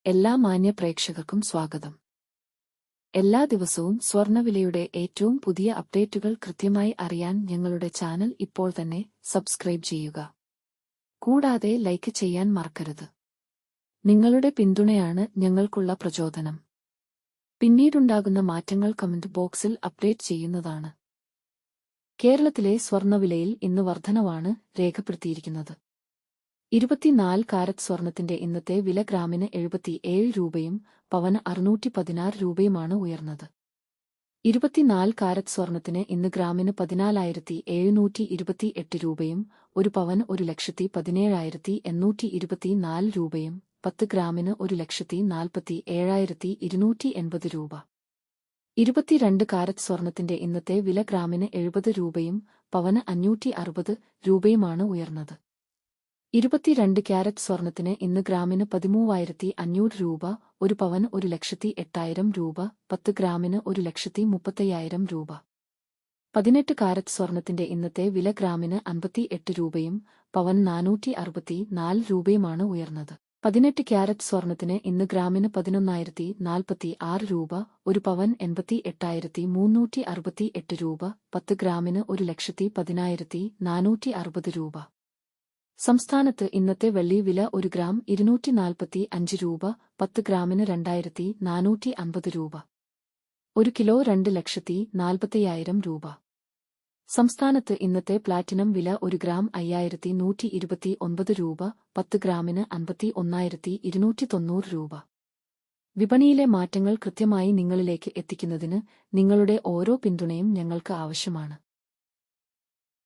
എല്ലാ മാന്യ പ്രേക്ഷകർക്കും സ്വാഗതം. എല്ലാ ദിവസവും സ്വർണ്ണവിലയുടെ ഏറ്റവും പുതിയ അപ്ഡേറ്റുകൾ കൃത്യമായി അറിയാൻ ഞങ്ങളുടെ ചാനൽ ഇപ്പോൾ തന്നെ സബ്സ്ക്രൈബ് ചെയ്യുക. കൂടാതെ ലൈക്ക് ചെയ്യാൻ മറക്കരുത്. നിങ്ങളുടെ പിന്തുണയാണ് ഞങ്ങൾക്കുള്ള പ്രചോദനം. പിന്നീടുണ്ടാകുന്ന മാറ്റങ്ങൾ കമന്റ് ബോക്സിൽ അപ്ഡേറ്റ് ചെയ്യുന്നതാണ്. കേരളത്തിലെ സ്വർണ്ണവിലയിൽ ഇന്ന് വർധനവാണ് രേഖപ്പെടുത്തിയിരിക്കുന്നത്. 24 കാരറ്റ് സ്വർണത്തിന്റെ ഇന്നത്തെ വില ഗ്രാമിന് 77 രൂപയും പവന് 616 രൂപയുമാണ് ഉയർന്നത്. 24 കാരറ്റ് സ്വർണത്തിന് ഇന്ന് ഗ്രാമിന് 14,728 രൂപയും ഒരു പവന് 1,17,824 രൂപയും 10 ഗ്രാമിന് 1,47,280 രൂപ. 22 കാരറ്റ് സ്വർണത്തിന്റെ ഇന്നത്തെ വില ഗ്രാമിന് 70 രൂപയും പവന് 560 രൂപയുമാണ് ഉയർന്നത്. 22 ക്യാരറ്റ് സ്വർണത്തിന് ഇന്ന് ഗ്രാമിന് 13,500 രൂപ, ഒരു പവന് 1,08,000 രൂപ, 10 ഗ്രാമിന് 1,35,000 രൂപ. 18 കാരറ്റ് സ്വർണത്തിന്റെ ഇന്നത്തെ വില ഗ്രാമിന് 58 രൂപയും പവൻ 464 രൂപയുമാണ് ഉയർന്നത്. 18 ക്യാരറ്റ് സ്വർണത്തിന് ഇന്ന് ഗ്രാമിന് 11,046 രൂപ, ഒരു പവൻ 88,368 രൂപ, 10 ഗ്രാമിന് 1,10,460 രൂപ. സംസ്ഥാനത്ത് ഇന്നത്തെ വെള്ളി വില 1 ഗ്രാം 245 രൂപ, 10 ഗ്രാമിന് 2,450 രൂപ. 1 കിലോ 2,40,000 രൂപ. സംസ്ഥാനത്ത് ഇന്നത്തെ പ്ലാറ്റിനം വില 1 ഗ്രാം 5,129 രൂപ, 10 ഗ്രാമിന് 51,290 രൂപ. വിപണിയിലെ മാറ്റങ്ങൾ കൃത്യമായി നിങ്ങളിലേക്ക് എത്തിക്കുന്നതിന് നിങ്ങളുടെ ഓരോ പിന്തുണയും ഞങ്ങൾക്ക് ആവശ്യമാണ്.